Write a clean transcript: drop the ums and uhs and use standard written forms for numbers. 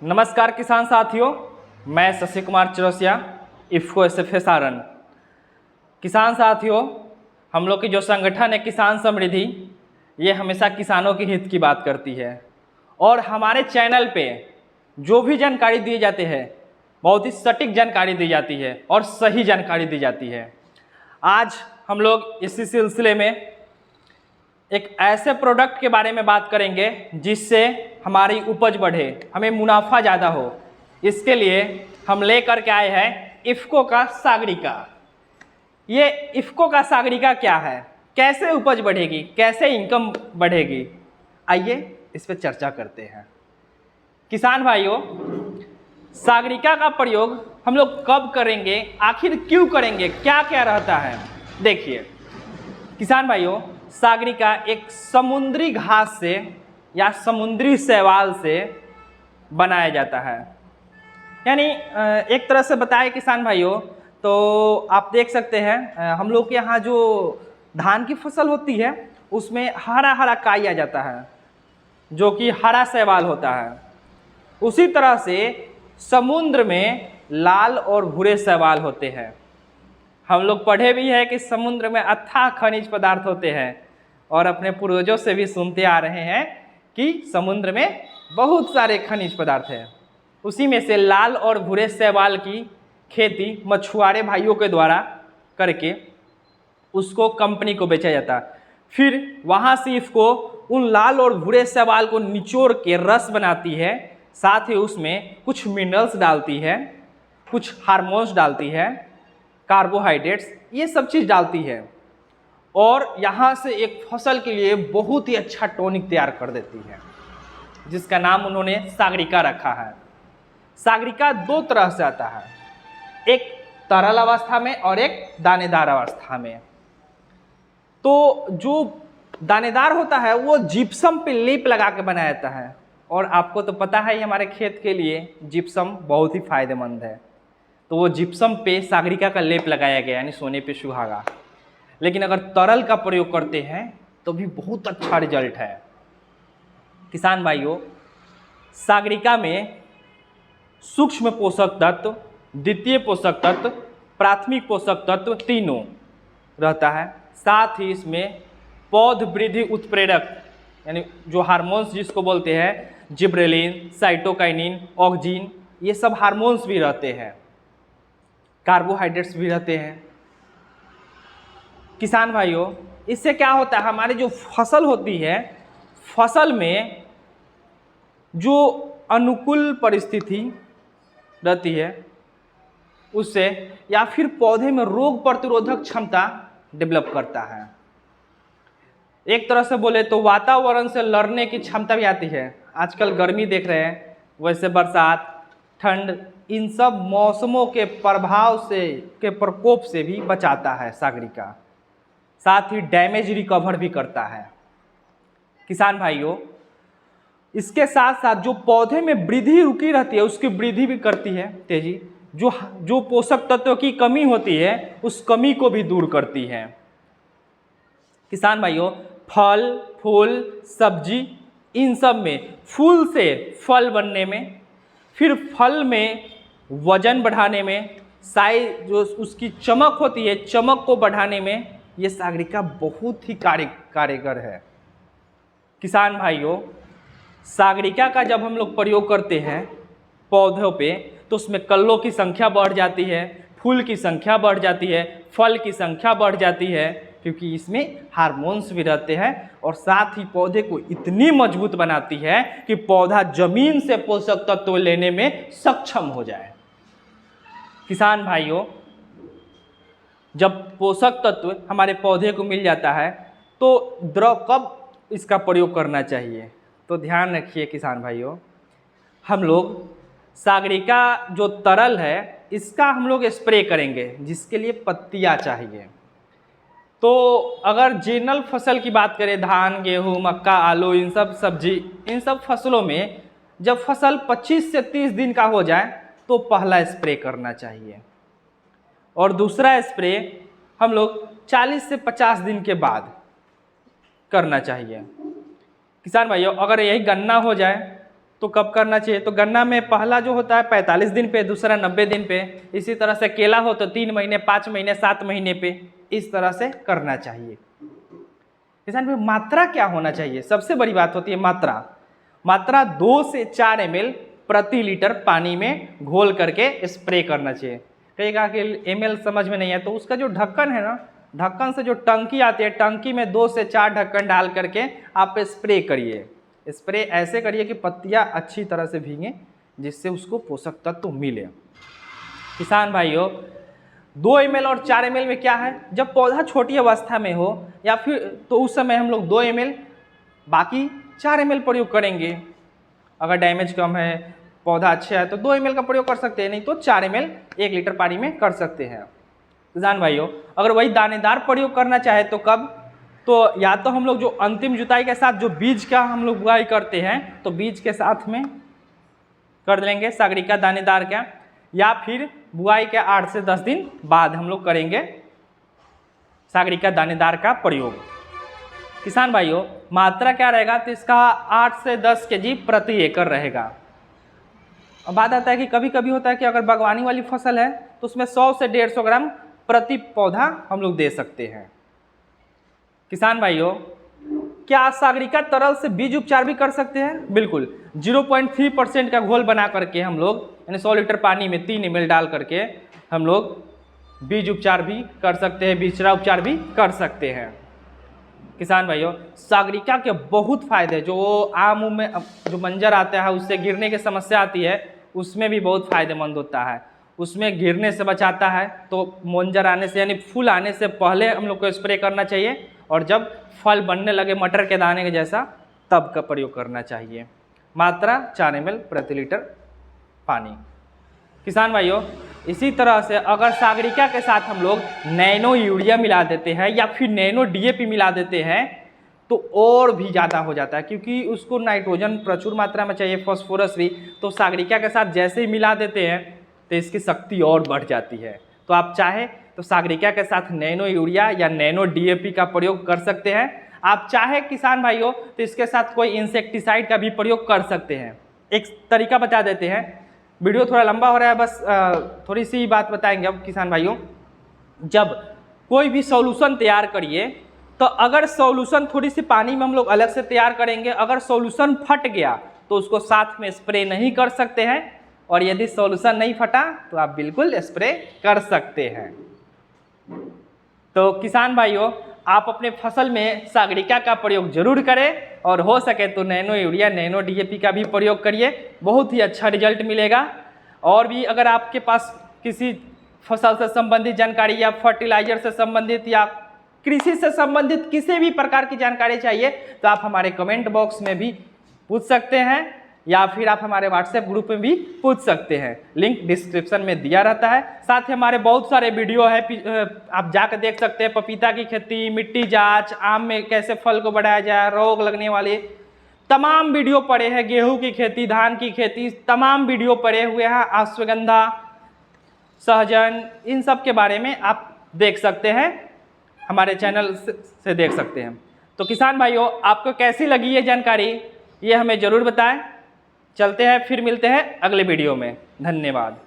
नमस्कार किसान साथियों, मैं शशि कुमार चौरसिया, इफ़को एसएफए सारण। किसान साथियों, हम लोग की जो संगठन है किसान समृद्धि, ये हमेशा किसानों के हित की बात करती है और हमारे चैनल पे जो भी जानकारी दी जाती है बहुत ही सटीक जानकारी दी जाती है और सही जानकारी दी जाती है। आज हम लोग इसी सिलसिले में एक ऐसे प्रोडक्ट के बारे में बात करेंगे जिससे हमारी उपज बढ़े, हमें मुनाफा ज़्यादा हो। इसके लिए हम लेकर के आए हैं इफ़को का सागरिका। ये इफ़को का सागरिका क्या है, कैसे उपज बढ़ेगी, कैसे इनकम बढ़ेगी, आइए इस पर चर्चा करते हैं। किसान भाइयों, सागरिका का प्रयोग हम लोग कब करेंगे, आखिर क्यों करेंगे, क्या क्या रहता है। देखिए किसान भाइयों, सागरिका एक समुद्री घास से या समुद्री शैवाल से बनाया जाता है। यानी एक तरह से बताए किसान भाइयों, तो आप देख सकते हैं हम लोग के यहाँ जो धान की फसल होती है उसमें हरा हरा काई आ जाता है जो कि हरा शैवाल होता है। उसी तरह से समुद्र में लाल और भूरे शैवाल होते हैं। हम लोग पढ़े भी है कि समुद्र में अथाह खनिज पदार्थ होते हैं और अपने पूर्वजों से भी सुनते आ रहे हैं कि समुद्र में बहुत सारे खनिज पदार्थ हैं। उसी में से लाल और भूरे शैवाल की खेती मछुआरे भाइयों के द्वारा करके उसको कंपनी को बेचा जाता है। फिर वहाँ से इसको उन लाल और भूरे शैवाल को निचोड़ के रस बनाती है, साथ ही उसमें कुछ मिनरल्स डालती है, कुछ हार्मोन्स डालती है, कार्बोहाइड्रेट्स, ये सब चीज़ डालती है और यहाँ से एक फसल के लिए बहुत ही अच्छा टॉनिक तैयार कर देती है जिसका नाम उन्होंने सागरिका रखा है। सागरिका दो तरह से आता है, एक तरल अवस्था में और एक दानेदार अवस्था में। तो जो दानेदार होता है वो जिप्सम पे लेप लगा के बनाया जाता है और आपको तो पता है हमारे खेत के लिए जिप्सम बहुत ही फायदेमंद है। तो वो जिप्सम पे सागरिका का लेप लगाया गया, यानी सोने पे सुहागा। लेकिन अगर तरल का प्रयोग करते हैं तो भी बहुत अच्छा रिजल्ट है। किसान भाइयों, सागरिका में सूक्ष्म पोषक तत्व, द्वितीय पोषक तत्व, प्राथमिक पोषक तत्व तीनों रहता है। साथ ही इसमें पौध वृद्धि उत्प्रेरक यानी जो हार्मोन्स जिसको बोलते हैं जिब्रेलिन, साइटोकाइनिन, ऑक्सिन, ये सब हार्मोन्स भी रहते हैं, कार्बोहाइड्रेट्स भी रहते हैं। किसान भाइयों, इससे क्या होता है, हमारी जो फसल होती है, फसल में जो अनुकूल परिस्थिति रहती है उससे या फिर पौधे में रोग प्रतिरोधक क्षमता डेवलप करता है। एक तरह से बोले तो वातावरण से लड़ने की क्षमता भी आती है। आजकल गर्मी देख रहे हैं, वैसे बरसात, ठंड, इन सब मौसमों के प्रभाव से के प्रकोप से भी बचाता है सागरिका। साथ ही डैमेज रिकवर भी करता है। किसान भाइयों, इसके साथ साथ जो पौधे में वृद्धि रुकी रहती है उसकी वृद्धि भी करती है तेजी। जो पोषक तत्वों की कमी होती है उस कमी को भी दूर करती है। किसान भाइयों, फल, फूल, सब्जी, इन सब में फूल से फल बनने में, फिर फल में वजन बढ़ाने में, साइज जो उसकी चमक होती है चमक को बढ़ाने में ये सागरिका बहुत ही कारगर है। किसान भाइयों, सागरिका का जब हम लोग प्रयोग करते हैं पौधों पे तो उसमें कल्लों की संख्या बढ़ जाती है, फूल की संख्या बढ़ जाती है, फल की संख्या बढ़ जाती है, क्योंकि इसमें हार्मोन्स भी रहते हैं और साथ ही पौधे को इतनी मजबूत बनाती है कि पौधा जमीन से पोषक तत्व लेने में सक्षम हो जाए। किसान भाइयों, जब पोषक तत्व हमारे पौधे को मिल जाता है तो कब इसका प्रयोग करना चाहिए, तो ध्यान रखिए किसान भाइयों, हम लोग सागरिका जो तरल है इसका हम लोग स्प्रे करेंगे जिसके लिए पत्तियाँ चाहिए। तो अगर जनरल फसल की बात करें, धान, गेहूँ, मक्का, आलू, इन सब सब्जी, इन सब फसलों में जब फसल 25 से 30 दिन का हो जाए तो पहला स्प्रे करना चाहिए और दूसरा स्प्रे हम लोग 40 से 50 दिन के बाद करना चाहिए। किसान भाइयों, अगर यही गन्ना हो जाए तो कब करना चाहिए? तो गन्ना में पहला जो होता है 45 दिन पे, दूसरा 90 दिन पे। इसी तरह से केला हो तो 3 महीने, 5 महीने, 7 महीने पे, इस तरह से करना चाहिए। किसान भाई मात्रा क्या होना चाहिए? सबसे बड़ी बात होती है मात्रा। मात्रा 2 से 4 ml प्रति लीटर पानी में घोल करके स्प्रे करना चाहिए। कहेगा कि ml समझ में नहीं है, तो उसका जो ढक्कन है ना, ढक्कन से जो टंकी आती है, टंकी में 2 से 4 ढक्कन डाल करके आप स्प्रे करिए। स्प्रे ऐसे करिए कि पत्तियां अच्छी तरह से भीगें, जिससे उसको पोषक तत्व मिले। किसान भाइयों 2 ml और 4 ml में क्या है, जब पौधा छोटी अवस्था में हो या फिर तो उस समय हम लोग 2 ml बाकी 4 ml प्रयोग करेंगे। अगर डैमेज कम है, पौधा अच्छा है तो 2 ml का प्रयोग कर सकते हैं, नहीं तो 4 ml 1 लीटर पानी में कर सकते हैं। किसान भाइयों अगर वही दानेदार प्रयोग करना चाहे तो कब? तो या तो हम लोग जो अंतिम जुताई के साथ जो बीज का हम लोग बुआई करते हैं तो बीज के साथ में कर लेंगे सागरिका दानेदार का, या फिर बुआई के 8 से 10 दिन बाद हम लोग करेंगे सागरिका दानेदार का प्रयोग। किसान भाइयों मात्रा क्या रहेगा? तो इसका 8 से 10 kg प्रति एकड़ रहेगा। अब बात आता है कि कभी कभी होता है कि अगर बागवानी वाली फसल है तो उसमें 100 से 150 ग्राम प्रति पौधा हम लोग दे सकते हैं। किसान भाइयों क्या सागरिका तरल से बीज उपचार भी कर सकते हैं? बिल्कुल। 0.3% का घोल बना करके हम लोग यानी 100 लीटर पानी में 3 ml डाल करके हम लोग बीज उपचार भी कर सकते हैं, बिचरा उपचार भी कर सकते हैं। किसान भाइयों सागरिका के बहुत फायदे, जो आम में जो मंजर आता है उससे गिरने की समस्या आती है उसमें भी बहुत फायदेमंद होता है। उसमें गिरने से बचाता है, तो मंजर आने से यानी फूल आने से पहले हम लोग को स्प्रे करना चाहिए, और जब फल बनने लगे मटर के दाने के जैसा तब का प्रयोग करना चाहिए। मात्रा 4 ml प्रति लीटर पानी। किसान भाइयों इसी तरह से अगर सागरिका के साथ हम लोग नैनो यूरिया मिला देते हैं या फिर नैनो DAP मिला देते हैं तो और भी ज़्यादा हो जाता है, क्योंकि उसको नाइट्रोजन प्रचुर मात्रा में चाहिए, फास्फोरस भी। तो सागरिका के साथ जैसे ही मिला देते हैं तो इसकी शक्ति और बढ़ जाती है। तो आप चाहे तो सागरिका के साथ नैनो यूरिया या नैनो DAP का प्रयोग कर सकते हैं। आप चाहे किसान भाइयों तो इसके साथ कोई इंसेक्टिसाइड का भी प्रयोग कर सकते हैं। एक तरीका बता देते हैं, वीडियो थोड़ा लंबा हो रहा है, बस थोड़ी सी बात बताएंगे अब किसान भाइयों। जब कोई भी सॉल्यूशन तैयार करिए तो अगर सॉल्यूशन थोड़ी सी पानी में हम लोग अलग से तैयार करेंगे, अगर सॉल्यूशन फट गया तो उसको साथ में स्प्रे नहीं कर सकते हैं, और यदि सॉल्यूशन नहीं फटा तो आप बिल्कुल स्प्रे कर सकते हैं। तो किसान भाइयों आप अपने फसल में सागरिका का प्रयोग जरूर करें, और हो सके तो नैनो यूरिया नैनो DAP का भी प्रयोग करिए, बहुत ही अच्छा रिजल्ट मिलेगा। और भी अगर आपके पास किसी फसल से संबंधित जानकारी या फर्टिलाइजर से संबंधित या कृषि से संबंधित किसी भी प्रकार की जानकारी चाहिए तो आप हमारे कमेंट बॉक्स में भी पूछ सकते हैं, या फिर आप हमारे व्हाट्सएप ग्रुप में भी पूछ सकते हैं। लिंक डिस्क्रिप्शन में दिया रहता है। साथ ही हमारे बहुत सारे वीडियो है, आप जाकर देख सकते हैं। पपीता की खेती, मिट्टी जांच, आम में कैसे फल को बढ़ाया जाए, रोग लगने वाले तमाम वीडियो पड़े हैं। गेहूं की खेती, धान की खेती, तमाम वीडियो पड़े हुए हैं। अश्वगंधा, सहजन, इन सब के बारे में आप देख सकते हैं, हमारे चैनल से देख सकते हैं। तो किसान भाइयों आपको कैसी लगी ये जानकारी, ये हमें ज़रूर बताएं। चलते हैं, फिर मिलते हैं अगले वीडियो में। धन्यवाद।